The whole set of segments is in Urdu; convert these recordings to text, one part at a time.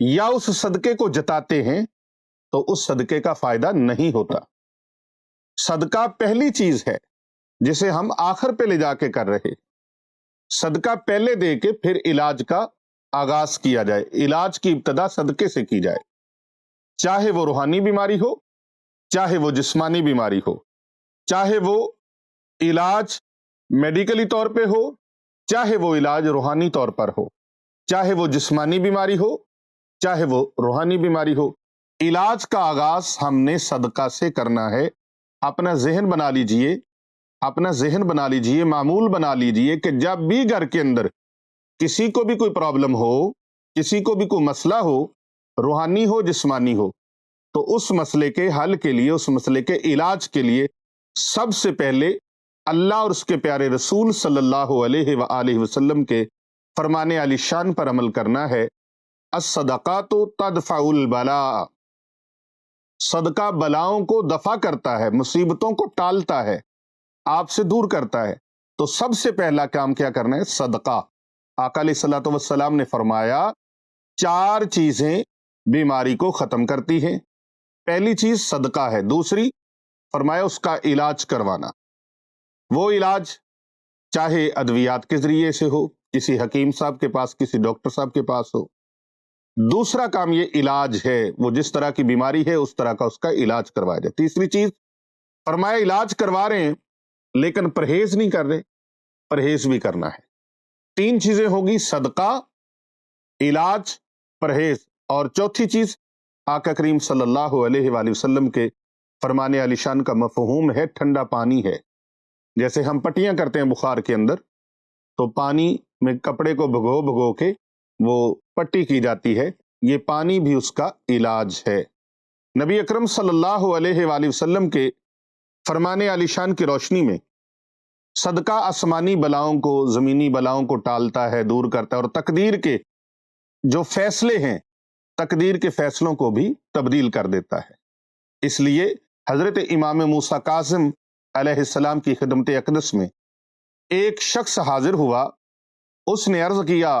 یا اس صدقے کو جتاتے ہیں تو اس صدقے کا فائدہ نہیں ہوتا۔ صدقہ پہلی چیز ہے جسے ہم آخر پہ لے جا کے کر رہے، صدقہ پہلے دے کے پھر علاج کا آغاز کیا جائے، علاج کی ابتدا صدقے سے کی جائے، چاہے وہ روحانی بیماری ہو، چاہے وہ جسمانی بیماری ہو، چاہے وہ علاج میڈیکلی طور پہ ہو، چاہے وہ علاج روحانی طور پر ہو، چاہے وہ جسمانی بیماری ہو، چاہے وہ روحانی بیماری ہو، علاج کا آغاز ہم نے صدقہ سے کرنا ہے۔ اپنا ذہن بنا لیجئے، اپنا ذہن بنا لیجئے، معمول بنا لیجئے کہ جب بھی گھر کے اندر کسی کو بھی کوئی پرابلم ہو، کسی کو بھی کوئی مسئلہ ہو، روحانی ہو جسمانی ہو، تو اس مسئلے کے حل کے لیے، اس مسئلے کے علاج کے لیے سب سے پہلے اللہ اور اس کے پیارے رسول صلی اللہ علیہ وآلہ وسلم کے فرمان علی شان پر عمل کرنا ہے۔ الصدقات تدفع البلاء، صدقہ بلاؤں کو دفع کرتا ہے، مصیبتوں کو ٹالتا ہے، آپ سے دور کرتا ہے۔ تو سب سے پہلا کام کیا کرنا ہے؟ صدقہ۔ آقا علیہ الصلوۃ والسلام نے فرمایا 4 چیزیں بیماری کو ختم کرتی ہیں۔ پہلی چیز صدقہ ہے، دوسری فرمایا اس کا علاج کروانا، وہ علاج چاہے ادویات کے ذریعے سے ہو، کسی حکیم صاحب کے پاس، کسی ڈاکٹر صاحب کے پاس ہو۔ دوسرا کام یہ علاج ہے، وہ جس طرح کی بیماری ہے اس طرح کا اس کا علاج کروایا جائے۔ تیسری چیز فرمایا علاج کروا رہے ہیں لیکن پرہیز نہیں کر رہے، پرہیز بھی کرنا ہے۔ 3 چیزیں ہوگی، صدقہ، علاج، پرہیز، اور چوتھی چیز آقا کریم صلی اللہ علیہ وآلہ وسلم کے فرمان علی شان کا مفہوم ہے ٹھنڈا پانی ہے۔ جیسے ہم پٹیاں کرتے ہیں بخار کے اندر، تو پانی میں کپڑے کو بھگو بھگو کے وہ پٹی کی جاتی ہے، یہ پانی بھی اس کا علاج ہے۔ نبی اکرم صلی اللہ علیہ وآلہ وسلم کے فرمان علی شان کی روشنی میں صدقہ آسمانی بلاؤں کو، زمینی بلاؤں کو ٹالتا ہے، دور کرتا ہے، اور تقدیر کے جو فیصلے ہیں، تقدیر کے فیصلوں کو بھی تبدیل کر دیتا ہے۔ اس لیے حضرت امام موسیٰ کاظم علیہ السلام کی خدمت اقدس میں ایک شخص حاضر ہوا، اس نے عرض کیا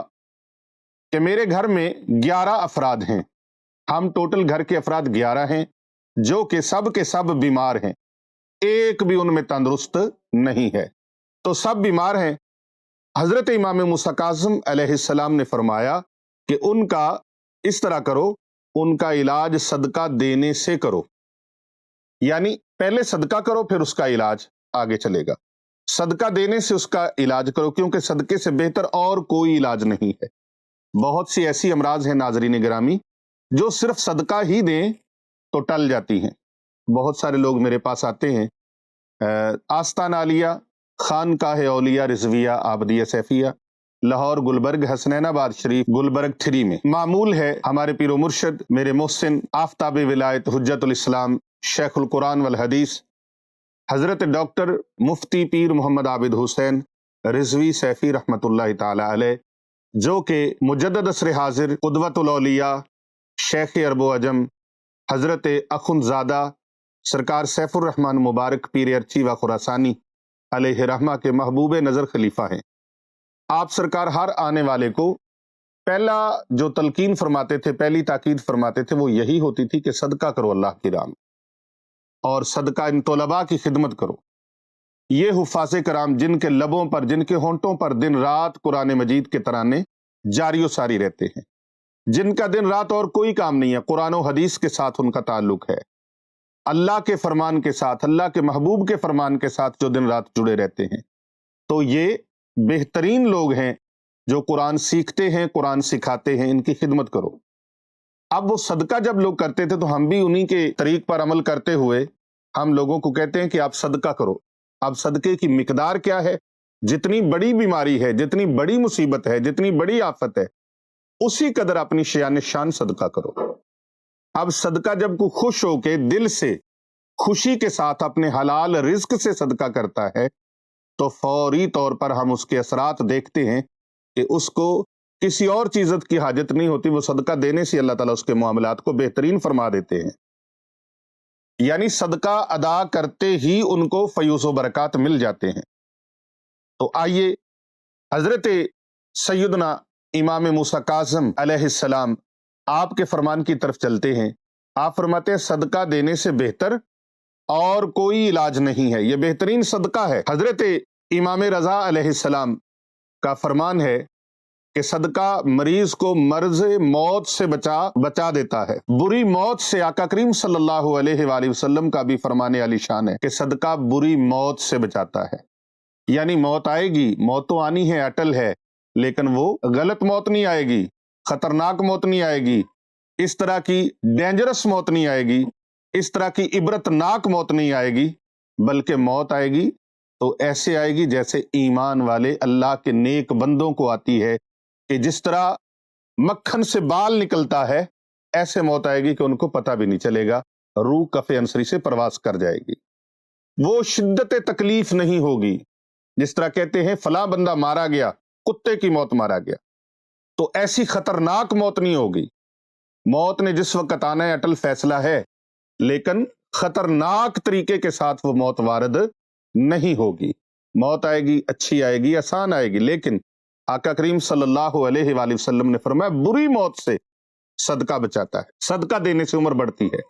کہ میرے گھر میں 11 افراد ہیں، ہم ٹوٹل گھر کے افراد 11 ہیں، جو کہ سب کے سب بیمار ہیں، ایک بھی ان میں تندرست نہیں ہے، تو سب بیمار ہیں۔ حضرت امام موسیٰ کاظم علیہ السلام نے فرمایا کہ ان کا اس طرح کرو، ان کا علاج صدقہ دینے سے کرو، یعنی پہلے صدقہ کرو پھر اس کا علاج آگے چلے گا۔ صدقہ دینے سے اس کا علاج کرو، کیونکہ صدقے سے بہتر اور کوئی علاج نہیں ہے۔ بہت سی ایسی امراض ہیں ناظرین گرامی جو صرف صدقہ ہی دیں تو ٹل جاتی ہیں۔ بہت سارے لوگ میرے پاس آتے ہیں، آستان عالیہ خانقاہ اولیاء رضویہ آبدیہ سیفیہ، لاہور گلبرگ حسنین آباد شریف گلبرگ 3 میں معمول ہے ہمارے پیر و مرشد میرے محسن آفتاب ولایت حجت الاسلام شیخ القرآن والحدیث حضرت ڈاکٹر مفتی پیر محمد عابد حسین رضوی سیفی رحمت اللہ تعالی علیہ، جو کہ مجدد عصر حاضر قدوۃ الاولیاء شیخ عرب و عجم حضرت اخندزادہ سرکار سیف الرحمن مبارک پیر ارچی و خراسانی علیہ رحمہ کے محبوب نظر خلیفہ ہیں۔ آپ سرکار ہر آنے والے کو پہلا جو تلقین فرماتے تھے، پہلی تاکید فرماتے تھے، وہ یہی ہوتی تھی کہ صدقہ کرو اللہ کی راہ میں، اور صدقہ ان طلباء کی خدمت کرو۔ یہ حفاظ کرام جن کے لبوں پر، جن کے ہونٹوں پر دن رات قرآن مجید کے ترانے جاری و ساری رہتے ہیں، جن کا دن رات اور کوئی کام نہیں ہے، قرآن و حدیث کے ساتھ ان کا تعلق ہے، اللہ کے فرمان کے ساتھ، اللہ کے محبوب کے فرمان کے ساتھ جو دن رات جڑے رہتے ہیں، تو یہ بہترین لوگ ہیں جو قرآن سیکھتے ہیں، قرآن سکھاتے ہیں، ان کی خدمت کرو۔ اب وہ صدقہ جب لوگ کرتے تھے تو ہم بھی انہی کے طریق پر عمل کرتے ہوئے ہم لوگوں کو کہتے ہیں کہ آپ صدقہ کرو۔ اب صدقے کی مقدار کیا ہے؟ جتنی بڑی بیماری ہے، جتنی بڑی مصیبت ہے، جتنی بڑی آفت ہے، اسی قدر اپنی شیان شان صدقہ کرو۔ اب صدقہ جب کوئی خوش ہو کے دل سے خوشی کے ساتھ اپنے حلال رزق سے صدقہ کرتا ہے تو فوری طور پر ہم اس کے اثرات دیکھتے ہیں کہ اس کو کسی اور چیز کی حاجت نہیں ہوتی، وہ صدقہ دینے سے اللہ تعالیٰ اس کے معاملات کو بہترین فرما دیتے ہیں۔ یعنی صدقہ ادا کرتے ہی ان کو فیوز و برکات مل جاتے ہیں۔ تو آئیے حضرت سیدنا امام موسیٰ کاظم علیہ السلام آپ کے فرمان کی طرف چلتے ہیں۔ آپ فرماتے ہیں صدقہ دینے سے بہتر اور کوئی علاج نہیں ہے، یہ بہترین صدقہ ہے۔ حضرت امام رضا علیہ السلام کا فرمان ہے کہ صدقہ مریض کو مرض موت سے بچا دیتا ہے، بری موت سے۔ آقا کریم صلی اللہ علیہ وآلہ وسلم کا بھی فرمان عالی شان ہے کہ صدقہ بری موت سے بچاتا ہے۔ یعنی موت آئے گی، موت تو آنی ہے، اٹل ہے، لیکن وہ غلط موت نہیں آئے گی، خطرناک موت نہیں آئے گی، اس طرح کی ڈینجرس موت نہیں آئے گی، اس طرح کی عبرتناک موت نہیں آئے گی، بلکہ موت آئے گی تو ایسے آئے گی جیسے ایمان والے اللہ کے نیک بندوں کو آتی ہے، کہ جس طرح مکھن سے بال نکلتا ہے، ایسے موت آئے گی کہ ان کو پتہ بھی نہیں چلے گا، روح کف انصری سے پرواز کر جائے گی۔ وہ شدت تکلیف نہیں ہوگی، جس طرح کہتے ہیں فلاں بندہ مارا گیا، کتے کی موت مارا گیا، تو ایسی خطرناک موت نہیں ہوگی۔ موت نے جس وقت آنا ہے اٹل فیصلہ ہے، لیکن خطرناک طریقے کے ساتھ وہ موت وارد نہیں ہوگی۔ موت آئے گی، اچھی آئے گی، آسان آئے گی، لیکن آقا کریم صلی اللہ علیہ وآلہ وسلم نے فرمایا بری موت سے صدقہ بچاتا ہے، صدقہ دینے سے عمر بڑھتی ہے۔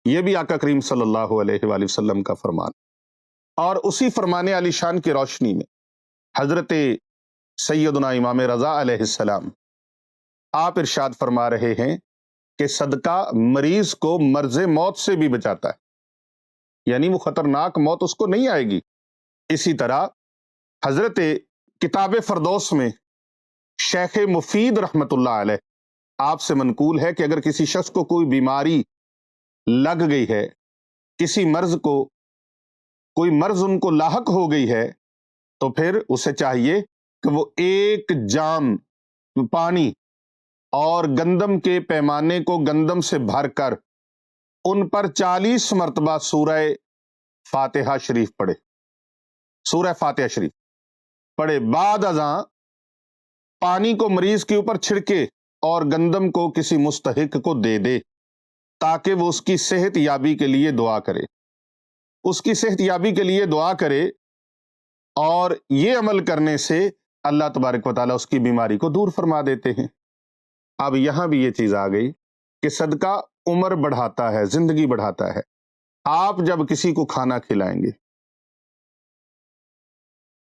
یہ بھی آقا کریم صلی اللہ علیہ وآلہ وسلم کا فرمان۔ اور اسی فرمان علی شان کی روشنی میں حضرت سیدنا امام رضا علیہ السلام آپ ارشاد فرما رہے ہیں کہ صدقہ مریض کو مرض موت سے بھی بچاتا ہے، یعنی وہ خطرناک موت اس کو نہیں آئے گی۔ اسی طرح حضرت کتاب فردوس میں شیخ مفید رحمت اللہ علیہ آپ سے منقول ہے کہ اگر کسی شخص کو کوئی بیماری لگ گئی ہے، کسی مرض کو کوئی مرض ان کو لاحق ہو گئی ہے، تو پھر اسے چاہیے کہ وہ ایک جام پانی اور گندم کے پیمانے کو گندم سے بھر کر ان پر 40 مرتبہ سورہ فاتحہ شریف پڑھے، سورہ فاتحہ شریف پڑھے، بعد ازاں پانی کو مریض کے اوپر چھڑکے اور گندم کو کسی مستحق کو دے دے، تاکہ وہ اس کی صحت یابی کے لیے دعا کرے، اس کی صحت یابی کے لیے دعا کرے، اور یہ عمل کرنے سے اللہ تبارک و تعالیٰ اس کی بیماری کو دور فرما دیتے ہیں۔ اب یہاں بھی یہ چیز آ گئی کہ صدقہ عمر بڑھاتا ہے، زندگی بڑھاتا ہے۔ آپ جب کسی کو کھانا کھلائیں گے،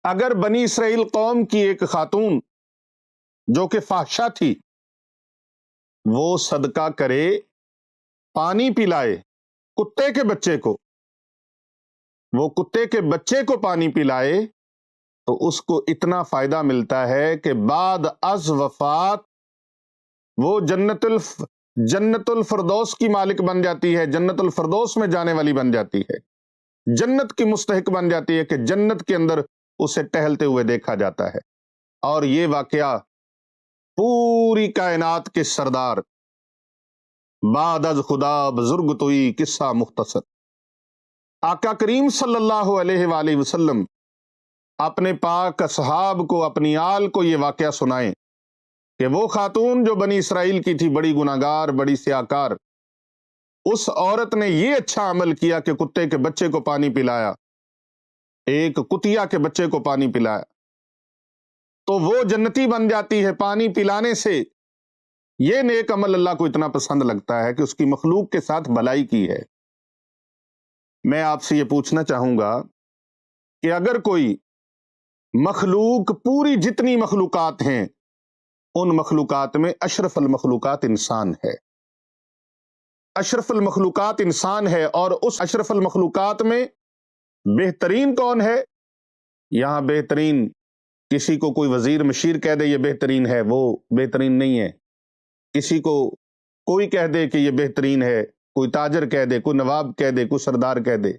اگر بنی اسرائیل قوم کی ایک خاتون جو کہ فحشہ تھی، وہ صدقہ کرے، پانی پلائے کتے کے بچے کو، وہ کتے کے بچے کو پانی پلائے، تو اس کو اتنا فائدہ ملتا ہے کہ بعد از وفات وہ جنت الفردوس کی مالک بن جاتی ہے، جنت الفردوس میں جانے والی بن جاتی ہے، جنت کی مستحق بن جاتی ہے کہ جنت کے اندر اسے ٹہلتے ہوئے دیکھا جاتا ہے۔ اور یہ واقعہ پوری کائنات کے سردار بعد از خدا بزرگ توئی قصہ مختصر آقا کریم صلی اللہ علیہ وآلہ وسلم اپنے پاک اصحاب کو، اپنی آل کو یہ واقعہ سنائیں کہ وہ خاتون جو بنی اسرائیل کی تھی، بڑی گناہگار، بڑی سیاکار، اس عورت نے یہ اچھا عمل کیا کہ کتے کے بچے کو پانی پلایا، ایک کتیا کے بچے کو پانی پلایا، تو وہ جنتی بن جاتی ہے پانی پلانے سے۔ یہ نیک عمل اللہ کو اتنا پسند لگتا ہے کہ اس کی مخلوق کے ساتھ بھلائی کی ہے۔ میں آپ سے یہ پوچھنا چاہوں گا کہ اگر کوئی مخلوق، پوری جتنی مخلوقات ہیں، ان مخلوقات میں اشرف المخلوقات انسان ہے، اشرف المخلوقات انسان ہے، اور اس اشرف المخلوقات میں بہترین کون ہے؟ یہاں بہترین کسی کو کوئی وزیر مشیر کہہ دے یہ بہترین ہے، وہ بہترین نہیں ہے۔ کسی کو کوئی کہہ دے کہ یہ بہترین ہے، کوئی تاجر کہہ دے، کوئی نواب کہہ دے، کوئی سردار کہہ دے،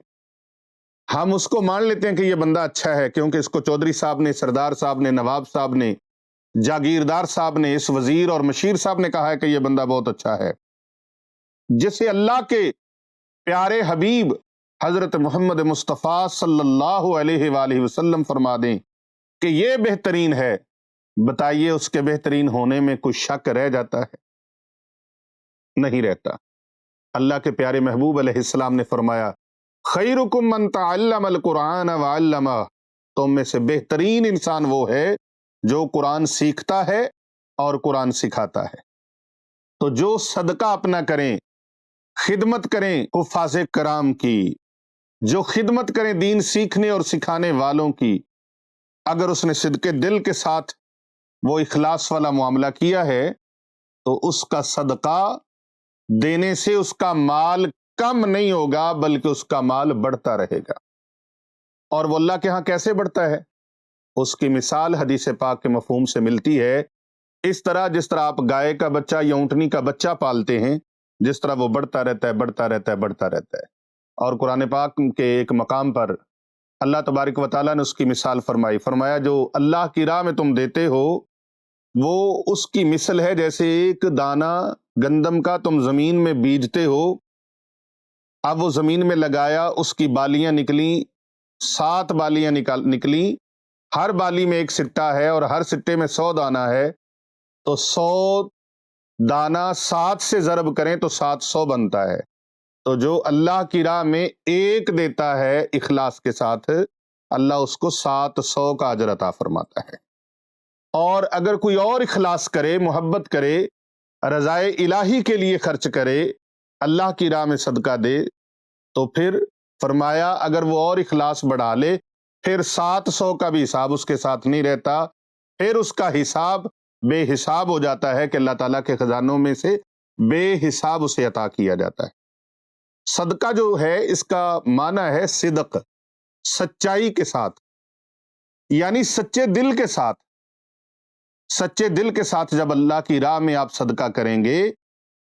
ہم اس کو مان لیتے ہیں کہ یہ بندہ اچھا ہے، کیونکہ اس کو چودھری صاحب نے، سردار صاحب نے، نواب صاحب نے، جاگیردار صاحب نے، اس وزیر اور مشیر صاحب نے کہا ہے کہ یہ بندہ بہت اچھا ہے۔ جسے اللہ کے پیارے حبیب حضرت محمد مصطفیٰ صلی اللہ علیہ وآلہ وسلم فرما دیں کہ یہ بہترین ہے، بتائیے اس کے بہترین ہونے میں کوئی شک رہ جاتا ہے؟ نہیں رہتا۔ اللہ کے پیارے محبوب علیہ السلام نے فرمایا خیرکم من تعلم القرآن وعلمہ، تم میں سے بہترین انسان وہ ہے جو قرآن سیکھتا ہے اور قرآن سکھاتا ہے۔ تو جو صدقہ اپنا کریں، خدمت کریں حفاظ کرام کی، جو خدمت کریں دین سیکھنے اور سکھانے والوں کی، اگر اس نے صدقے دل کے ساتھ وہ اخلاص والا معاملہ کیا ہے تو اس کا صدقہ دینے سے اس کا مال کم نہیں ہوگا بلکہ اس کا مال بڑھتا رہے گا۔ اور وہ اللہ کے ہاں کیسے بڑھتا ہے؟ اس کی مثال حدیث پاک کے مفہوم سے ملتی ہے، اس طرح جس طرح آپ گائے کا بچہ یا اونٹنی کا بچہ پالتے ہیں، جس طرح وہ بڑھتا رہتا ہے بڑھتا رہتا ہے بڑھتا رہتا ہے۔ اور قرآن پاک کے ایک مقام پر اللہ تبارک و تعالیٰ نے اس کی مثال فرمایا جو اللہ کی راہ میں تم دیتے ہو وہ اس کی مثل ہے جیسے ایک دانہ گندم کا تم زمین میں بیجتے ہو، اب وہ زمین میں لگایا، اس کی بالیاں نکلیں، 7 بالیاں نکلیں، ہر بالی میں ایک سٹا ہے اور ہر سٹے میں 100 دانہ ہے، تو 100 دانہ 7 سے ضرب کریں تو 700 بنتا ہے۔ تو جو اللہ کی راہ میں ایک دیتا ہے اخلاص کے ساتھ، اللہ اس کو 700 کا اجر عطا فرماتا ہے۔ اور اگر کوئی اور اخلاص کرے، محبت کرے، رضائے الہی کے لیے خرچ کرے، اللہ کی راہ میں صدقہ دے، تو پھر فرمایا اگر وہ اور اخلاص بڑھا لے پھر 700 کا بھی حساب اس کے ساتھ نہیں رہتا، پھر اس کا حساب بے حساب ہو جاتا ہے کہ اللہ تعالیٰ کے خزانوں میں سے بے حساب اسے عطا کیا جاتا ہے۔ صدقہ جو ہے اس کا معنی ہے صدق، سچائی کے ساتھ، یعنی سچے دل کے ساتھ۔ سچے دل کے ساتھ جب اللہ کی راہ میں آپ صدقہ کریں گے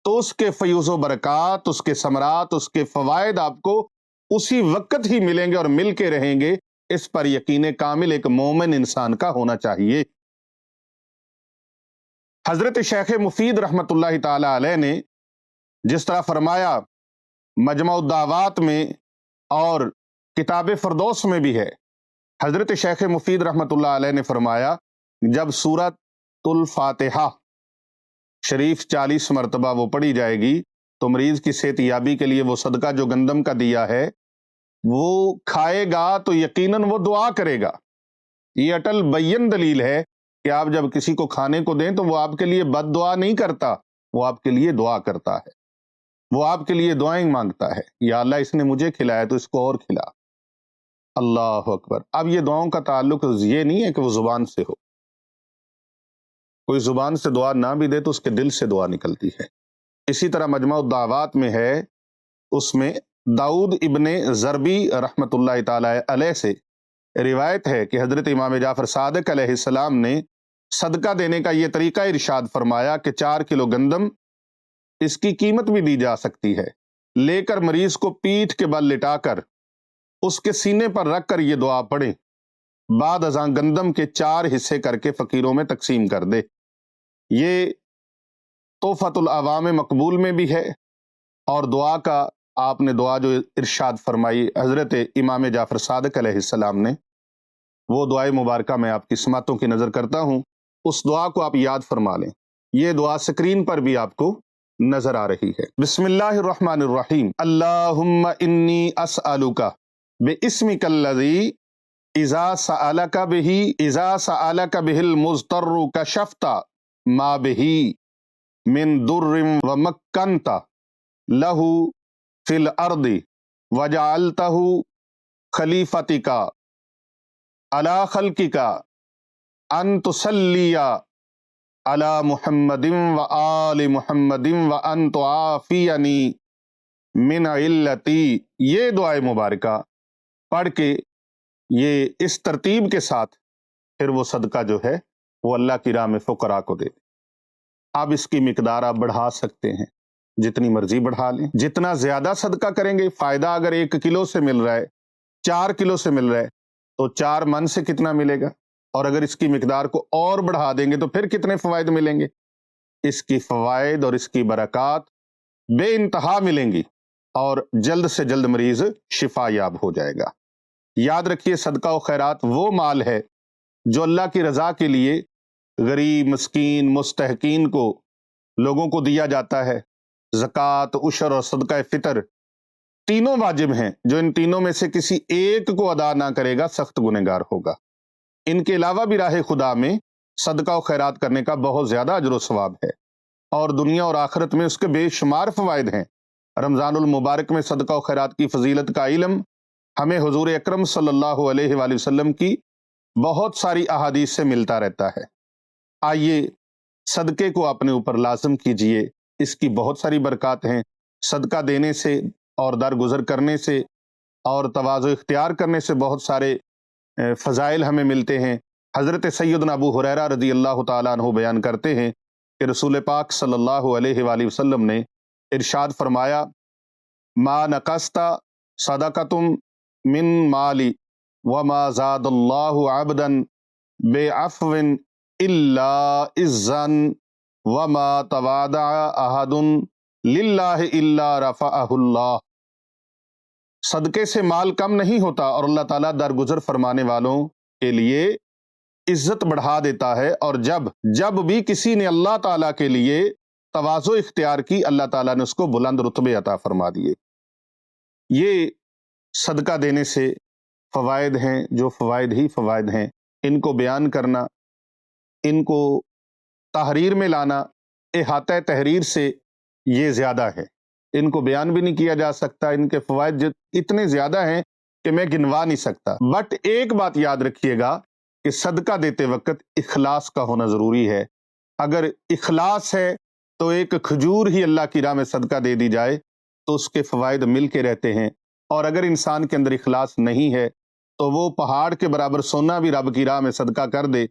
تو اس کے فیوز و برکات، اس کے ثمرات، اس کے فوائد آپ کو اسی وقت ہی ملیں گے اور مل کے رہیں گے۔ اس پر یقین کامل ایک مومن انسان کا ہونا چاہیے۔ حضرت شیخ مفید رحمت اللہ تعالی علیہ نے جس طرح فرمایا مجمع الدعوات میں اور کتاب فردوس میں بھی ہے، حضرت شیخ مفید رحمت اللہ علیہ نے فرمایا جب سورۃ الفاتحہ شریف 40 مرتبہ وہ پڑھی جائے گی تو مریض کی صحت یابی کے لیے وہ صدقہ جو گندم کا دیا ہے وہ کھائے گا تو یقیناً وہ دعا کرے گا۔ یہ اٹل بین دلیل ہے کہ آپ جب کسی کو کھانے کو دیں تو وہ آپ کے لیے بد دعا نہیں کرتا، وہ آپ کے لیے دعا کرتا ہے، وہ آپ کے لیے دعائیں مانگتا ہے، یا اللہ اس نے مجھے کھلایا تو اس کو اور کھلا۔ اللہ اکبر۔ اب یہ دعاؤں کا تعلق یہ نہیں ہے کہ وہ زبان سے ہو، کوئی زبان سے دعا نہ بھی دے تو اس کے دل سے دعا نکلتی ہے۔ اسی طرح مجمع الدعوات میں ہے، اس میں داؤد ابن زربی رحمت اللہ تعالی علیہ سے روایت ہے کہ حضرت امام جعفر صادق علیہ السلام نے صدقہ دینے کا یہ طریقہ ارشاد فرمایا کہ 4 کلو گندم، اس کی قیمت بھی دی جا سکتی ہے، لے کر مریض کو پیٹھ کے بل لٹا کر اس کے سینے پر رکھ کر یہ دعا پڑھیں، بعد ازاں گندم کے 4 حصے کر کے فقیروں میں تقسیم کر دے۔ یہ تحفۃ العوام مقبول میں بھی ہے، اور دعا کا آپ نے دعا جو ارشاد فرمائی حضرت امام جعفر صادق علیہ السلام نے، وہ دعائے مبارکہ میں آپ کی سماعتوں کی نظر کرتا ہوں، اس دعا کو آپ یاد فرما لیں۔ یہ دعا سکرین پر بھی آپ کو نظر آ رہی ہے۔ بسم اللہ الرحمن الرحیم، اللہم انی اسألک باسمک الذی اذا سألک بہ المضطر کشفت ما بہ من در ومکنت لہ فی الارض وجعلتہ خلیفتک علی خلقک ان تصلی علی محمد وآل محمد وان تعافینی من علتی۔ یہ دعائے مبارکہ پڑھ کے یہ اس ترتیب کے ساتھ پھر وہ صدقہ جو ہے وہ اللہ کی راہ میں فقراء کو دے۔ اب اس کی مقدار آپ بڑھا سکتے ہیں، جتنی مرضی بڑھا لیں، جتنا زیادہ صدقہ کریں گے، فائدہ اگر 1 کلو سے مل رہا ہے، 4 کلو سے مل رہا ہے تو 4 من سے کتنا ملے گا، اور اگر اس کی مقدار کو اور بڑھا دیں گے تو پھر کتنے فوائد ملیں گے۔ اس کی فوائد اور اس کی برکات بے انتہا ملیں گی اور جلد سے جلد مریض شفا یاب ہو جائے گا۔ یاد رکھیے صدقہ و خیرات وہ مال ہے جو اللہ کی رضا کے لیے غریب، مسکین، مستحقین کو، لوگوں کو دیا جاتا ہے۔ زکوٰۃ، عشر اور صدقہ فطر تینوں واجب ہیں، جو ان تینوں میں سے کسی ایک کو ادا نہ کرے گا سخت گنہگار ہوگا۔ ان کے علاوہ بھی راہ خدا میں صدقہ و خیرات کرنے کا بہت زیادہ اجر و ثواب ہے۔ اور دنیا اور آخرت میں اس کے بے شمار فوائد ہیں۔ رمضان المبارک میں صدقہ و خیرات کی فضیلت کا علم ہمیں حضور اکرم صلی اللہ علیہ وآلہ وسلم کی بہت ساری احادیث سے ملتا رہتا ہے۔ آئیے صدقے کو اپنے اوپر لازم کیجئے، اس کی بہت ساری برکات ہیں۔ صدقہ دینے سے اور درگزر کرنے سے اور تواضع اختیار کرنے سے بہت سارے فضائل ہمیں ملتے ہیں۔ حضرت سیدنا ابو ہریرہ رضی اللہ تعالیٰ عنہ بیان کرتے ہیں کہ رسول پاک صلی اللہ علیہ وآلہ وسلم نے ارشاد فرمایا، ما نقصت صدقتم من مالی وما زاد اللہ عبدا بعفو الا عزا وما توادع احد للہ الا رفعہ اللہ۔ صدقے سے مال کم نہیں ہوتا اور اللہ تعالیٰ درگزر فرمانے والوں کے لیے عزت بڑھا دیتا ہے، اور جب بھی کسی نے اللہ تعالیٰ کے لیے تواضع اختیار کی، اللہ تعالیٰ نے اس کو بلند رتبے عطا فرما دیے۔ یہ صدقہ دینے سے فوائد ہیں، جو فوائد ہی فوائد ہیں۔ ان کو بیان کرنا، ان کو تحریر میں لانا، احاطہ تحریر سے یہ زیادہ ہے۔ ان کو بیان بھی نہیں کیا جا سکتا، ان کے فوائد اتنے زیادہ ہیں کہ میں گنوا نہیں سکتا۔ بٹ ایک بات یاد رکھیے گا کہ صدقہ دیتے وقت اخلاص کا ہونا ضروری ہے۔ اگر اخلاص ہے تو ایک کھجور ہی اللہ کی راہ میں صدقہ دے دی جائے تو اس کے فوائد مل کے رہتے ہیں، اور اگر انسان کے اندر اخلاص نہیں ہے تو وہ پہاڑ کے برابر سونا بھی رب کی راہ میں صدقہ کر دے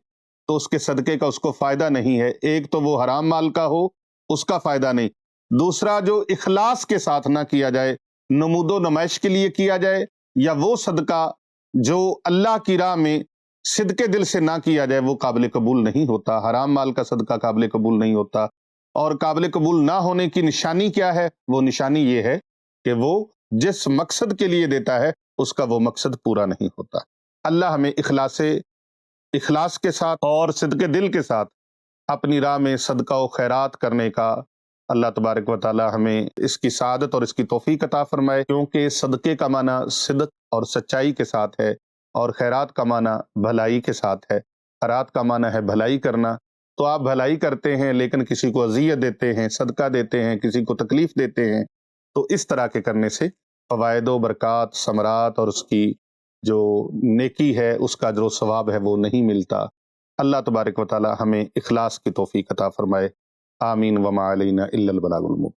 تو اس کے صدقے کا اس کو فائدہ نہیں ہے۔ ایک تو وہ حرام مال کا ہو، اس کا فائدہ نہیں، دوسرا جو اخلاص کے ساتھ نہ کیا جائے، نمود و نمائش کے لیے کیا جائے، یا وہ صدقہ جو اللہ کی راہ میں صدقے دل سے نہ کیا جائے، وہ قابل قبول نہیں ہوتا۔ حرام مال کا صدقہ قابل قبول نہیں ہوتا، اور قابل قبول نہ ہونے کی نشانی کیا ہے؟ وہ نشانی یہ ہے کہ وہ جس مقصد کے لیے دیتا ہے اس کا وہ مقصد پورا نہیں ہوتا۔ اللہ ہمیں اخلاص کے ساتھ اور صدقے دل کے ساتھ اپنی راہ میں صدقہ و خیرات کرنے کا اللہ تبارک و تعالی ہمیں اس کی سعادت اور اس کی توفیق عطا فرمائے، کیونکہ صدقے کا معنی صدق اور سچائی کے ساتھ ہے، اور خیرات کا معنی بھلائی کے ساتھ ہے۔ خیرات کا معنی ہے بھلائی کرنا، تو آپ بھلائی کرتے ہیں لیکن کسی کو اذیت دیتے ہیں، صدقہ دیتے ہیں، کسی کو تکلیف دیتے ہیں، تو اس طرح کے کرنے سے فوائد و برکات، ثمرات اور اس کی جو نیکی ہے، اس کا جو ثواب ہے وہ نہیں ملتا۔ اللہ تبارک و تعالی ہمیں اخلاص کی توفیق عطا فرمائے۔ آمین وما علینا الا البلاغ المبین۔